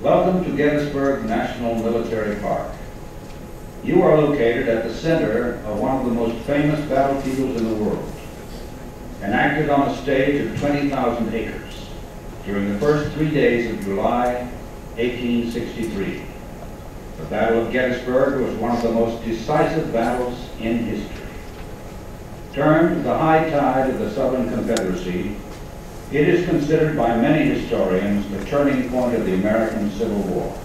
Welcome to Gettysburg National Military Park. You are located at the center of one of the most famous battlefields in the world, enacted on a stage of 20,000 acres during the first 3 days of July 1863. The Battle of Gettysburg was one of the most decisive battles in history. Termed the high tide of the Southern Confederacy, it is considered by many historians the turning point of the American Civil War.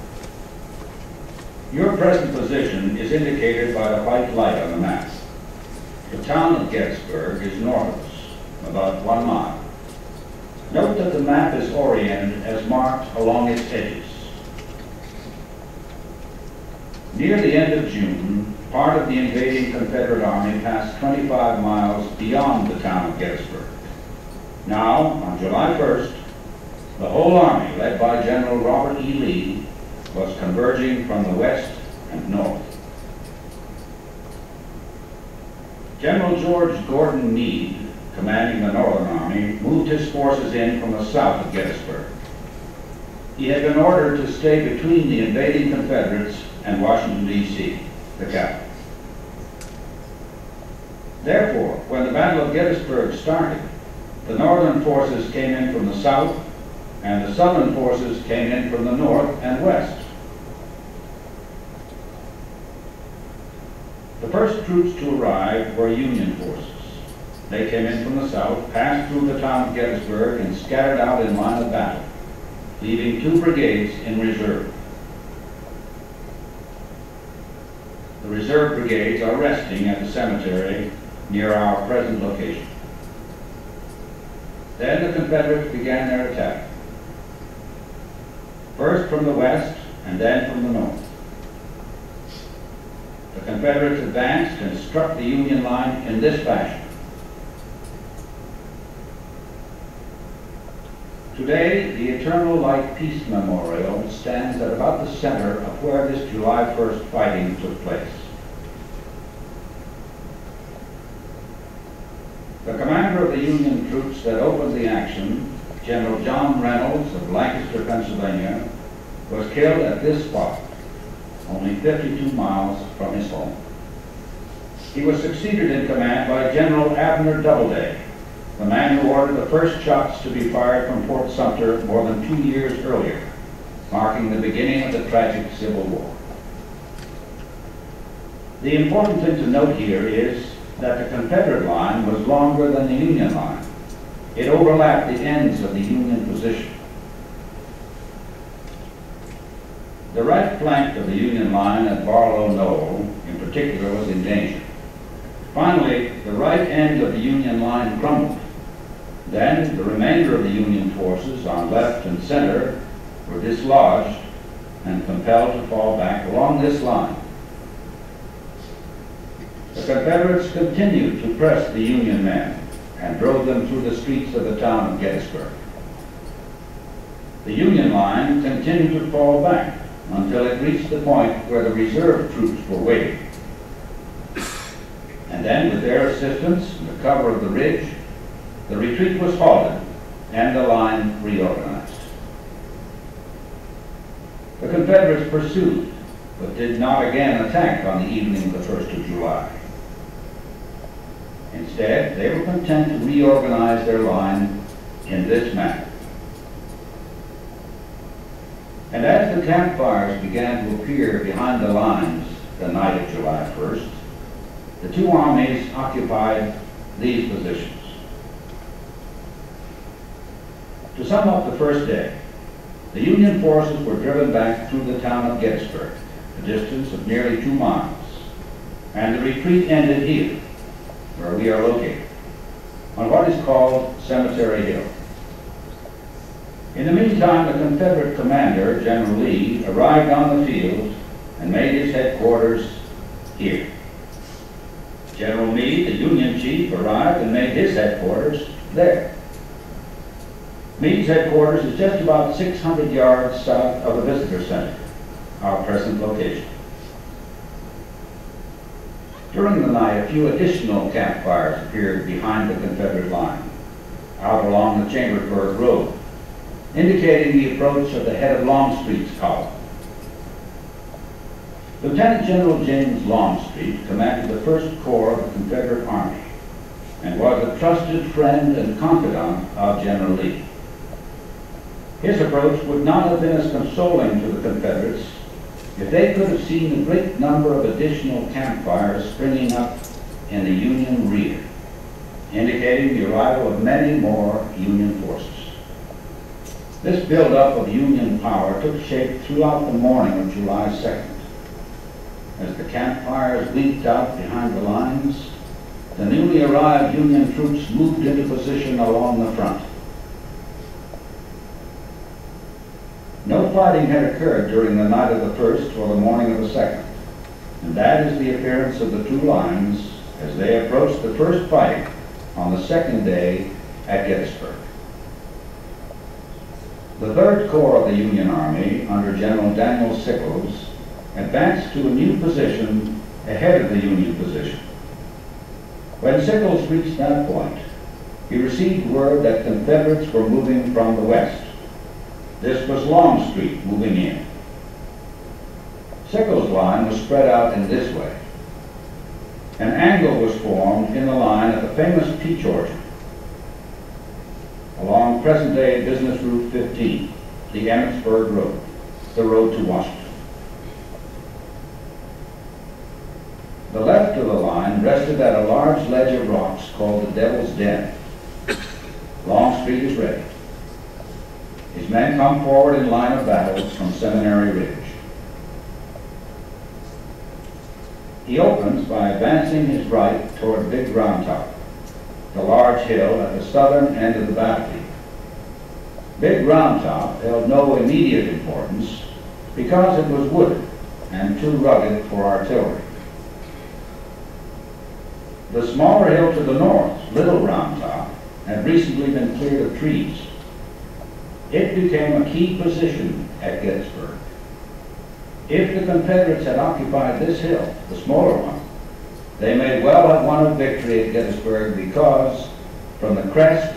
Your present position is indicated by the white light on the map. The town of Gettysburg is north of us, about 1 mile. Note that the map is oriented as marked along its edges. Near the end of June, part of the invading Confederate Army passed 25 miles beyond the town of Gettysburg. Now, on July 1st, the whole Army, led by General Robert E. Lee, was converging from the west and north. General George Gordon Meade, commanding the Northern Army, moved his forces in from the south of Gettysburg. He had been ordered to stay between the invading Confederates and Washington, D.C., the capital. Therefore, when the Battle of Gettysburg started, the Northern forces came in from the south, and the Southern forces came in from the north and west. The first troops to arrive were Union forces. They came in from the south, passed through the town of Gettysburg, and scattered out in line of battle, leaving 2 brigades in reserve. The reserve brigades are resting at the cemetery near our present location. Then the Confederates began their attack, first from the west and then from the north. The Confederates advanced and struck the Union line in this fashion. Today, the Eternal Light Peace Memorial stands at about the center of where this July 1st fighting took place. The commander of the Union troops that opened the action, General John Reynolds of Lancaster, Pennsylvania, was killed at this spot, only 52 miles from his home. He was succeeded in command by General Abner Doubleday, the man who ordered the first shots to be fired from Fort Sumter more than 2 years earlier, marking the beginning of the tragic Civil War. The important thing to note here is that the Confederate line was longer than the Union line. It overlapped the ends of the Union position. The right flank of the Union line at Barlow Knoll, in particular, was in danger. Finally, the right end of the Union line crumbled. Then, the remainder of the Union forces on left and center were dislodged and compelled to fall back along this line. The Confederates continued to press the Union men and drove them through the streets of the town of Gettysburg. The Union line continued to fall back until it reached the point where the reserve troops were waiting. And then, with their assistance and the cover of the ridge, the retreat was halted and the line reorganized. The Confederates pursued, but did not again attack on the evening of the 1st of July. Instead, they were content to reorganize their line in this manner. And as the campfires began to appear behind the lines the night of July 1st, the 2 armies occupied these positions. To sum up the first day, the Union forces were driven back through the town of Gettysburg, a distance of nearly 2 miles, and the retreat ended here, where we are located, on what is called Cemetery Hill. In the meantime, the Confederate commander, General Lee, arrived on the field and made his headquarters here. General Meade, the Union chief, arrived and made his headquarters there. Meade's headquarters is just about 600 yards south of the Visitor Center, our present location. During the night, a few additional campfires appeared behind the Confederate line, out along the Chambersburg Road. indicating the approach of the head of Longstreet's column. Lieutenant General James Longstreet commanded the 1st Corps of the Confederate Army and was a trusted friend and confidant of General Lee. His approach would not have been as consoling to the Confederates if they could have seen the great number of additional campfires springing up in the Union rear, indicating the arrival of many more Union forces. This buildup of Union power took shape throughout the morning of July 2nd. As the campfires leaped out behind the lines, the newly arrived Union troops moved into position along the front. No fighting had occurred during the night of the 1st or the morning of the 2nd, and that is the appearance of the two lines as they approached the first fighting on the 2nd day at Gettysburg. The 3rd Corps of the Union Army, under General Daniel Sickles, advanced to a new position ahead of the Union position. When Sickles reached that point, he received word that Confederates were moving from the west. This was Longstreet moving in. Sickles' line was spread out in this way. An angle was formed in the line at the famous Peach Orchard along present-day Business Route 15, the Emmitsburg Road, the road to Washington. The left of the line rested at a large ledge of rocks called the Devil's Den. Longstreet is ready. His men come forward in line of battle from Seminary Ridge. He opens by advancing his right toward Big Round Top, the large hill at the southern end of the battlefield. Big Round Top held no immediate importance because it was wooded and too rugged for artillery. The smaller hill to the north, Little Round Top, had recently been cleared of trees. It became a key position at Gettysburg. If the Confederates had occupied this hill, the smaller one, they may well have won a victory at Gettysburg because, from the crest,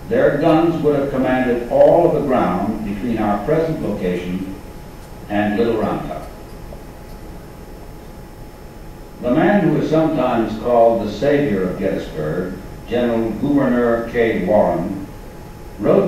their guns would have commanded all of the ground between our present location and Little Round Top. The man who is sometimes called the savior of Gettysburg, General Gouverneur K. Warren, wrote